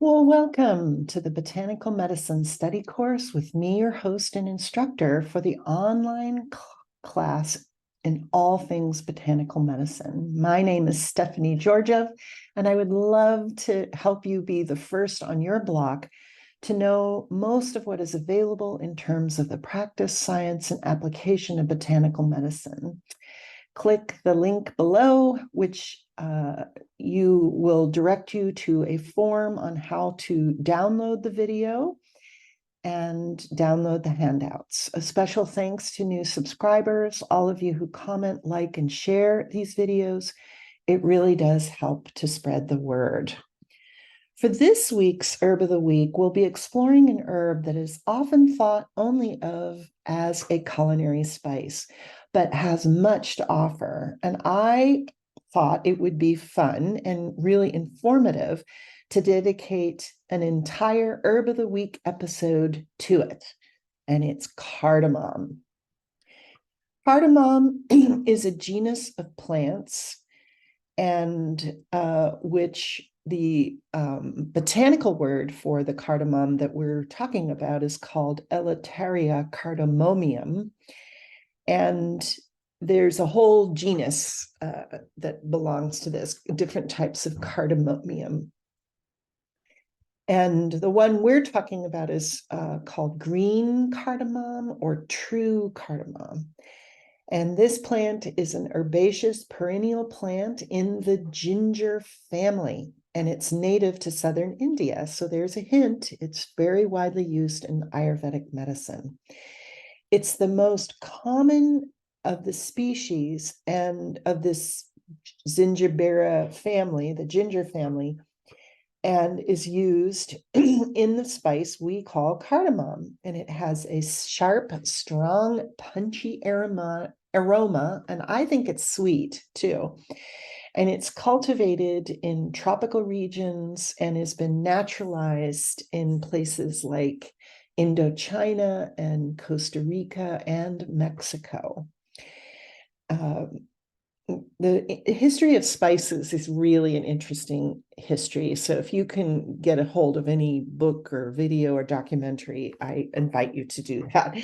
Well, welcome to the Botanical Medicine Study course with me, your host and instructor for the online class in all things botanical medicine. My name is Stephanie Georgiev, and I would love to help you be the first on your block to know most of what is available in terms of the practice, science, and application of botanical medicine. Click the link below, which you will direct you to a form on how to download the video and download the handouts. A special thanks to new subscribers, all of you who comment, like, and share these videos. It really does help to spread the word. For this week's Herb of the Week, we'll be exploring an herb that is often thought only of as a culinary spice, but has much to offer. And I thought it would be fun and really informative to dedicate an entire Herb of the Week episode to it, and it's cardamom. Cardamom is a genus of plants, and which the botanical word for the cardamom that we're talking about is called Elateria cardamomium. And there's a whole genus that belongs to this, different types of cardamomium. And the one we're talking about is called green cardamom or true cardamom. And this plant is an herbaceous perennial plant in the ginger family, and it's native to southern India. So there's a hint, it's very widely used in Ayurvedic medicine. It's the most common of the species and of this Zingiberia family, the ginger family, and is used in the spice we call cardamom. And it has a sharp, strong, punchy aroma, and I think it's sweet too. And it's cultivated in tropical regions and has been naturalized in places like Indochina and Costa Rica and Mexico. The history of spices is really an interesting history. So if you can get a hold of any book or video or documentary, I invite you to do that.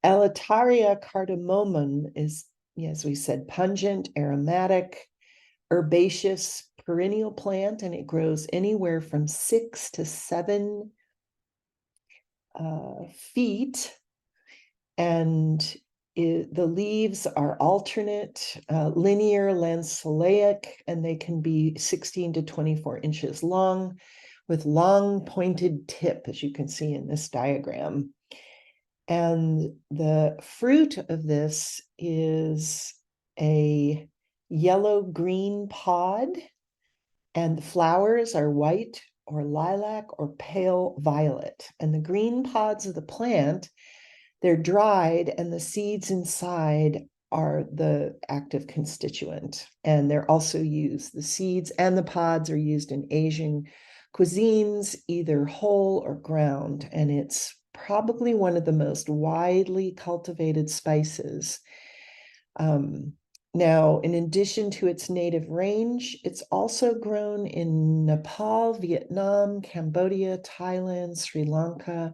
Elateria cardamomum is, as we said, pungent, aromatic, herbaceous perennial plant, and it grows anywhere from 6 to 7 feet. And the leaves are alternate, linear, lanceolate, and they can be 16 to 24 inches long with long pointed tip, as you can see in this diagram. And the fruit of this is a yellow-green pod, and the flowers are white or lilac or pale violet. And the green pods of the plant, they're dried, and the seeds inside are the active constituent. And they're also used, the seeds and the pods are used in Asian cuisines, either whole or ground. And it's probably one of the most widely cultivated spices. Now, in addition to its native range, it's also grown in Nepal, Vietnam, Cambodia, Thailand, Sri Lanka,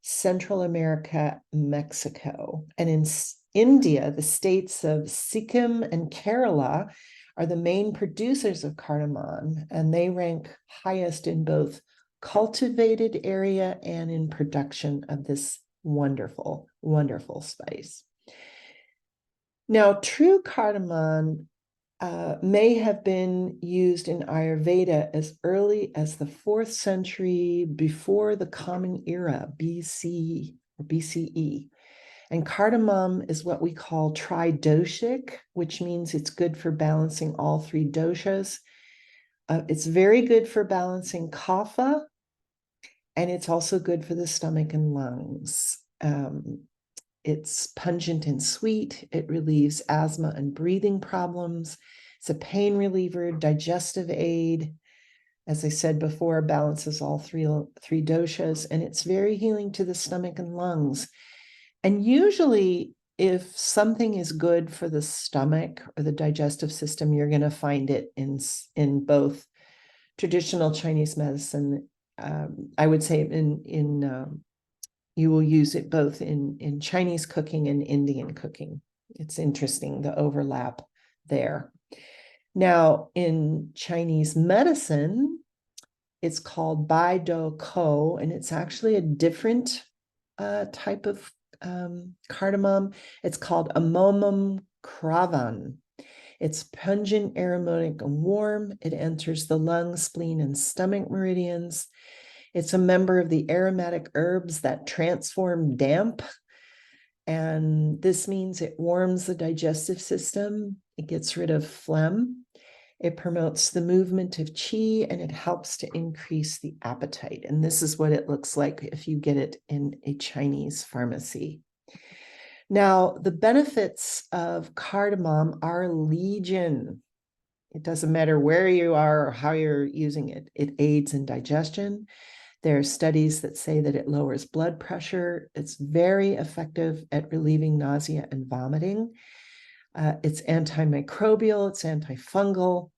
Central America, Mexico. And in India, the states of Sikkim and Kerala are the main producers of cardamom, and they rank highest in both cultivated area and in production of this wonderful, wonderful spice. Now, true cardamom may have been used in Ayurveda as early as the 4th century before the Common Era, BC or BCE. And cardamom is what we call tridoshic, which means it's good for balancing all 3 doshas. It's very good for balancing kapha, and it's also good for the stomach and lungs. It's pungent and sweet. It relieves asthma and breathing problems. It's a pain reliever, digestive aid. As I said before, balances all three doshas, and it's very healing to the stomach and lungs. And usually, if something is good for the stomach or the digestive system, you're going to find it in both traditional Chinese medicine I would say you will use it both in Chinese cooking and Indian cooking. It's interesting, the overlap there. Now, in Chinese medicine, it's called Bai Do Ko, and it's actually a different type of cardamom. It's called Amomum cravan. It's pungent, aromatic, and warm. It enters the lung, spleen, and stomach meridians. It's a member of the aromatic herbs that transform damp. And this means it warms the digestive system. It gets rid of phlegm. It promotes the movement of qi, and it helps to increase the appetite. And this is what it looks like if you get it in a Chinese pharmacy. Now, the benefits of cardamom are legion. It doesn't matter where you are or how you're using it. It aids in digestion. There are studies that say that it lowers blood pressure. It's very effective at relieving nausea and vomiting. It's antimicrobial, it's antifungal.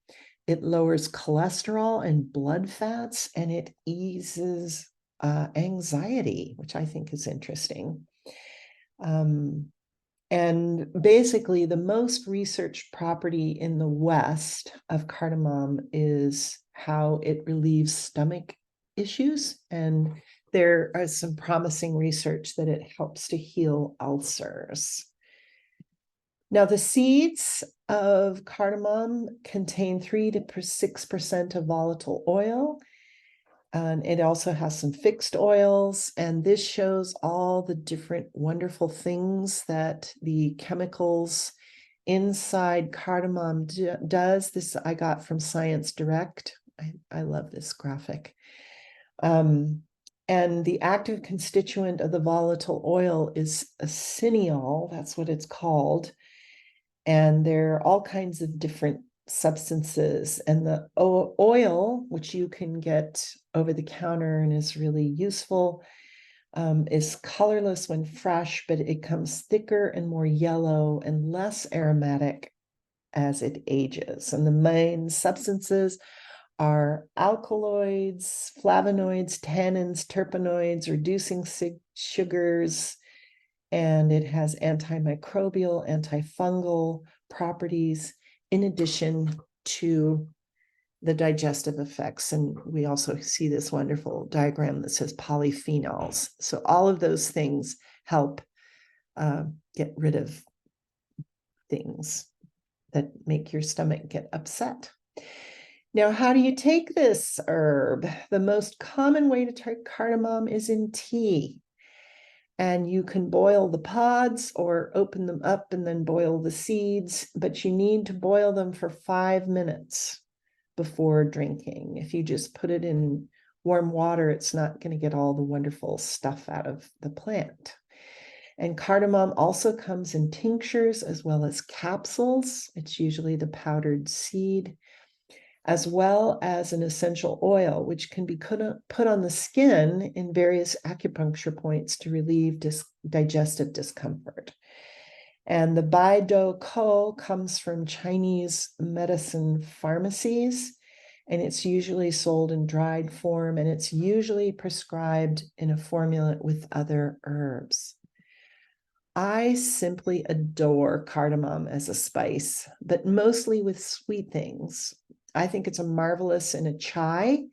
It lowers cholesterol and blood fats, and it eases anxiety, which I think is interesting. And basically, the most researched property in the West of cardamom is how it relieves stomach issues. And there is some promising research that it helps to heal ulcers. Now, the seeds of cardamom contain 3 to 6% of volatile oil. And it also has some fixed oils, and this shows all the different wonderful things that the chemicals inside cardamom does. This I got from Science Direct. I love this graphic. And the active constituent of the volatile oil is a cineol, that's what it's called. And there are all kinds of different substances, and the oil, which you can get over the counter and is really useful, is colorless when fresh, but it comes thicker and more yellow and less aromatic as it ages. And the main substances are alkaloids, flavonoids, tannins, terpenoids, reducing sugars, and it has antimicrobial, antifungal properties, in addition to the digestive effects. And we also see this wonderful diagram that says polyphenols. So all of those things help get rid of things that make your stomach get upset. Now, how do you take this herb? The most common way to take cardamom is in tea. And you can boil the pods or open them up and then boil the seeds, but you need to boil them for 5 minutes before drinking. If you just put it in warm water, it's not going to get all the wonderful stuff out of the plant. And cardamom also comes in tinctures as well as capsules. It's usually the powdered seed, as well as an essential oil, which can be put on the skin in various acupuncture points to relieve digestive discomfort. And the Bai Do Ko comes from Chinese medicine pharmacies, and it's usually sold in dried form, and it's usually prescribed in a formula with other herbs. I simply adore cardamom as a spice, but mostly with sweet things. I think it's a marvelous in a chai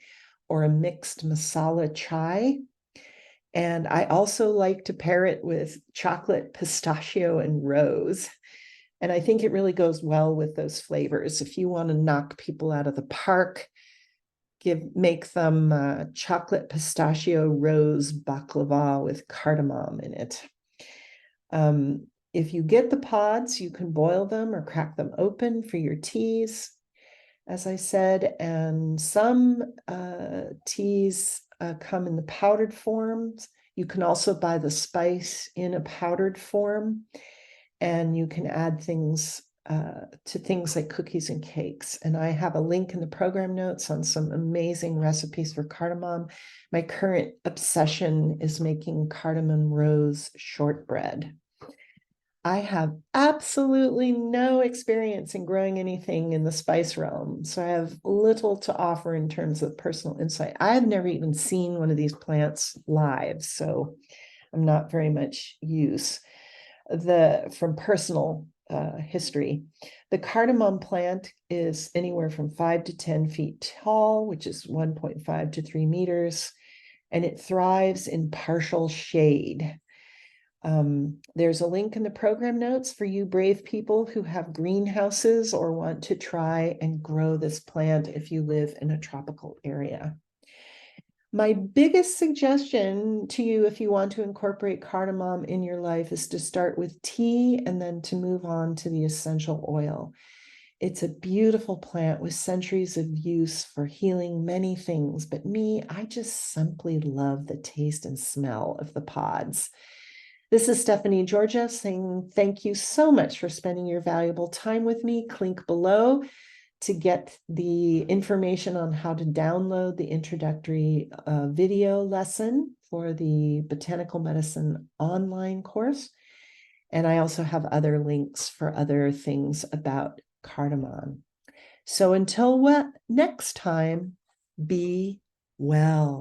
or a mixed masala chai. And I also like to pair it with chocolate, pistachio, and rose. And I think it really goes well with those flavors. If you want to knock people out of the park, make them chocolate, pistachio, rose baklava with cardamom in it. If you get the pods, you can boil them or crack them open for your teas, as I said, and some teas come in the powdered forms. You can also buy the spice in a powdered form, and you can add things to things like cookies and cakes. And I have a link in the program notes on some amazing recipes for cardamom. My current obsession is making cardamom rose shortbread. I have absolutely no experience in growing anything in the spice realm, so I have little to offer in terms of personal insight. I have never even seen one of these plants live, so I'm not very much use from personal history. The cardamom plant is anywhere from 5 to 10 feet tall, which is 1.5 to 3 meters, and it thrives in partial shade. There's a link in the program notes for you brave people who have greenhouses or want to try and grow this plant if you live in a tropical area. My biggest suggestion to you if you want to incorporate cardamom in your life is to start with tea and then to move on to the essential oil. It's a beautiful plant with centuries of use for healing many things, but me, I just simply love the taste and smell of the pods. This is Stephanie Georgia saying thank you so much for spending your valuable time with me. Link below to get the information on how to download the introductory video lesson for the Botanical Medicine online course. And I also have other links for other things about cardamom. So until next time, be well.